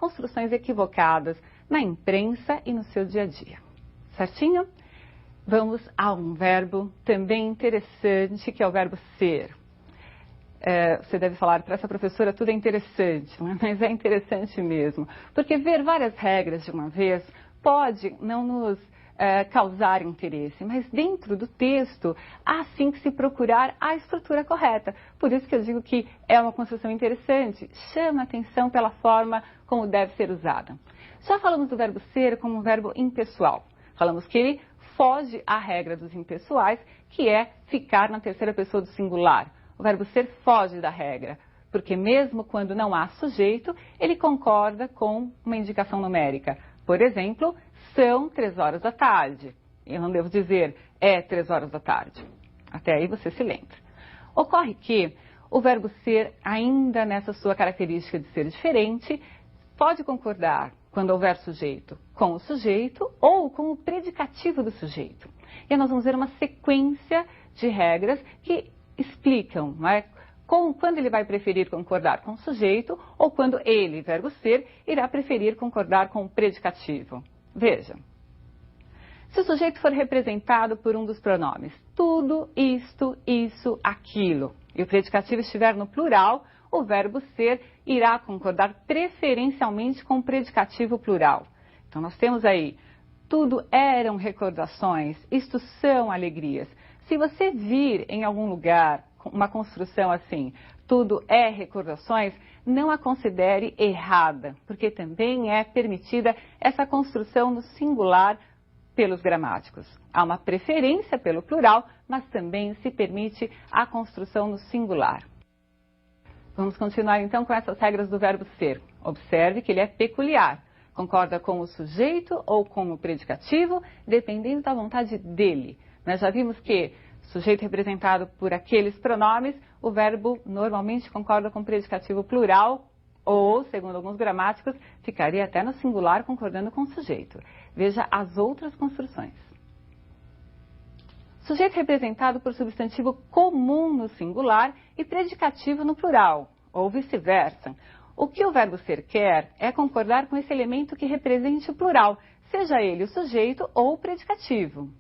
construções equivocadas na imprensa e no seu dia a dia. Certinho? Vamos a um verbo também interessante, que é o verbo ser. Você deve falar, para essa professora tudo é interessante, mas é interessante mesmo. Porque ver várias regras de uma vez pode não nos causar interesse, mas dentro do texto há sim que se procurar a estrutura correta. Por isso que eu digo que é uma construção interessante, chama atenção pela forma como deve ser usada. Já falamos do verbo ser como um verbo impessoal. Falamos que ele foge à regra dos impessoais, que é ficar na terceira pessoa do singular. O verbo ser foge da regra, porque mesmo quando não há sujeito, ele concorda com uma indicação numérica. Por exemplo, são 3 horas da tarde. Eu não devo dizer é 3 horas da tarde. Até aí você se lembra. Ocorre que o verbo ser, ainda nessa sua característica de ser diferente, pode concordar, quando houver sujeito, com o sujeito ou com o predicativo do sujeito. E nós vamos ver uma sequência de regras que explicam, não é, quando ele vai preferir concordar com o sujeito ou quando ele, verbo ser, irá preferir concordar com o predicativo. Veja. Se o sujeito for representado por um dos pronomes tudo, isto, isso, aquilo, e o predicativo estiver no plural, o verbo ser irá concordar preferencialmente com o predicativo plural. Então, nós temos aí, tudo eram recordações, isto são alegrias. Se você vir em algum lugar uma construção assim, tudo é recordações, não a considere errada, porque também é permitida essa construção no singular pelos gramáticos. Há uma preferência pelo plural, mas também se permite a construção no singular. Vamos continuar então com essas regras do verbo ser. Observe que ele é peculiar. Concorda com o sujeito ou com o predicativo, dependendo da vontade dele. Nós já vimos que sujeito representado por aqueles pronomes, o verbo normalmente concorda com o predicativo plural ou, segundo alguns gramáticos, ficaria até no singular concordando com o sujeito. Veja as outras construções. Sujeito representado por substantivo comum no singular e predicativo no plural, ou vice-versa. O que o verbo ser quer é concordar com esse elemento que represente o plural, seja ele o sujeito ou o predicativo.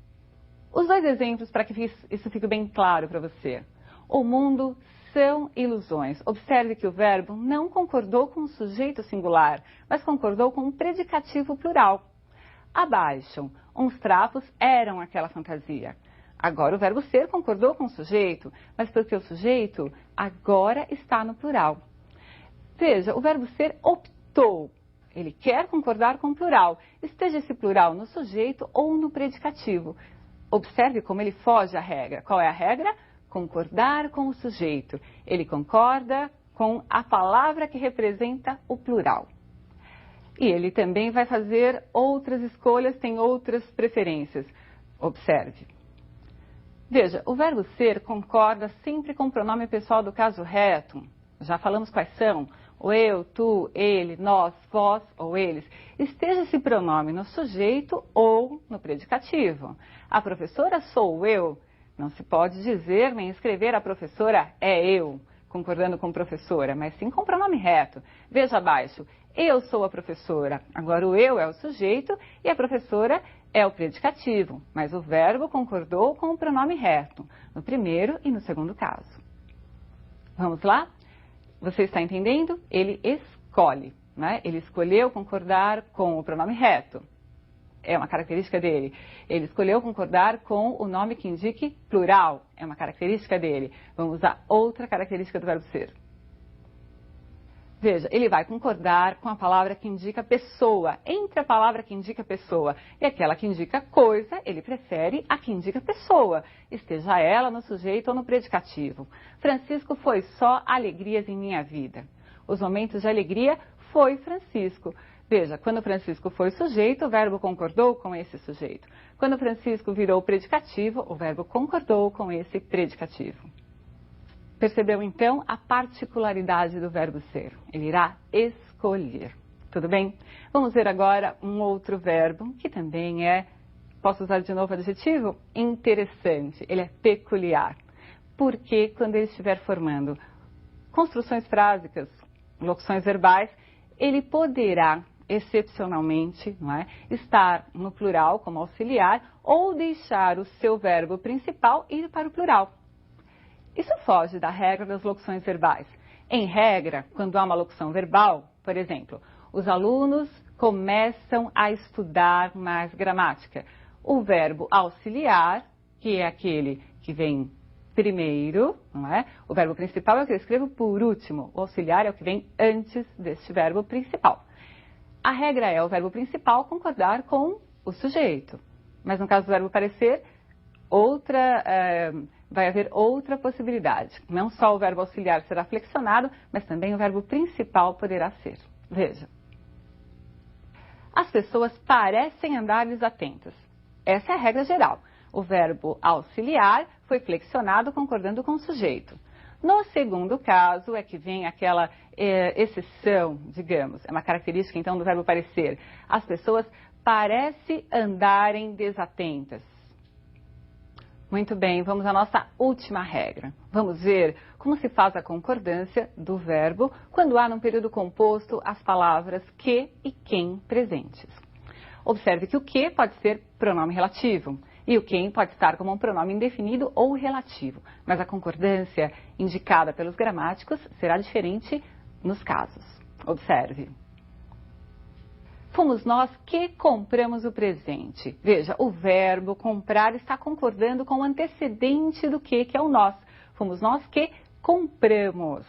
Os dois exemplos para que isso fique bem claro para você. O mundo são ilusões. Observe que o verbo não concordou com o sujeito singular, mas concordou com o predicativo plural. Abaixo, uns trapos eram aquela fantasia. Agora o verbo ser concordou com o sujeito, mas porque o sujeito agora está no plural. Veja, o verbo ser optou. Ele quer concordar com o plural, esteja esse plural no sujeito ou no predicativo. Observe como ele foge à regra. Qual é a regra? Concordar com o sujeito. Ele concorda com a palavra que representa o plural. E ele também vai fazer outras escolhas, tem outras preferências. Observe. Veja, o verbo ser concorda sempre com o pronome pessoal do caso reto. Já falamos quais são. O eu, tu, ele, nós, vós ou eles. Esteja esse pronome no sujeito ou no predicativo. A professora sou eu. Não se pode dizer nem escrever a professora é eu, concordando com professora, mas sim com o pronome reto. Veja abaixo, eu sou a professora. Agora o eu é o sujeito e a professora é o predicativo, mas o verbo concordou com o pronome reto, no primeiro e no segundo caso. Vamos lá? Você está entendendo? Ele escolhe, né? Ele escolheu concordar com o pronome reto. É uma característica dele. Ele escolheu concordar com o nome que indique plural. É uma característica dele. Vamos a outra característica do verbo ser. Veja, ele vai concordar com a palavra que indica pessoa, entre a palavra que indica pessoa e aquela que indica coisa, ele prefere a que indica pessoa, esteja ela no sujeito ou no predicativo. Francisco foi só alegrias em minha vida. Os momentos de alegria foi Francisco. Veja, quando Francisco foi sujeito, o verbo concordou com esse sujeito. Quando Francisco virou predicativo, o verbo concordou com esse predicativo. Percebeu, então, a particularidade do verbo ser. Ele irá escolher. Tudo bem? Vamos ver agora um outro verbo, que também é, posso usar de novo o adjetivo? Interessante. Ele é peculiar. Porque quando ele estiver formando construções frásicas, locuções verbais, ele poderá, excepcionalmente, não é, estar no plural como auxiliar ou deixar o seu verbo principal ir para o plural. Isso foge da regra das locuções verbais. Em regra, quando há uma locução verbal, por exemplo, os alunos começam a estudar mais gramática. O verbo auxiliar, que é aquele que vem primeiro, não é? O verbo principal é o que eu escrevo por último. O auxiliar é o que vem antes deste verbo principal. A regra é o verbo principal concordar com o sujeito. Mas no caso do verbo parecer, vai haver outra possibilidade. Não só o verbo auxiliar será flexionado, mas também o verbo principal poderá ser. Veja. As pessoas parecem andar desatentas. Essa é a regra geral. O verbo auxiliar foi flexionado concordando com o sujeito. No segundo caso é que vem aquela exceção, digamos, é uma característica então do verbo parecer. As pessoas parecem andarem desatentas. Muito bem, vamos à nossa última regra. Vamos ver como se faz a concordância do verbo quando há num período composto as palavras que e quem presentes. Observe que o que pode ser pronome relativo e o quem pode estar como um pronome indefinido ou relativo, mas a concordância indicada pelos gramáticos será diferente nos casos. Observe. Fomos nós que compramos o presente. Veja, o verbo comprar está concordando com o antecedente do que é o nós. Fomos nós que compramos.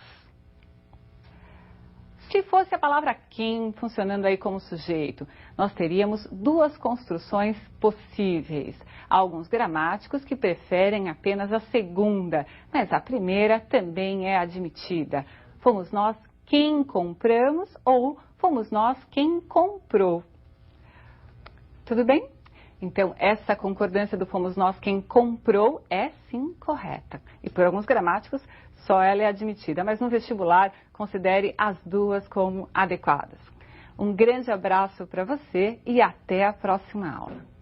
Se fosse a palavra quem funcionando aí como sujeito, nós teríamos duas construções possíveis. Há alguns gramáticos que preferem apenas a segunda, mas a primeira também é admitida. Fomos nós quem compramos ou fomos nós quem comprou. Tudo bem? Então, essa concordância do fomos nós quem comprou é sim correta. E por alguns gramáticos, só ela é admitida. Mas no vestibular, considere as duas como adequadas. Um grande abraço para você e até a próxima aula.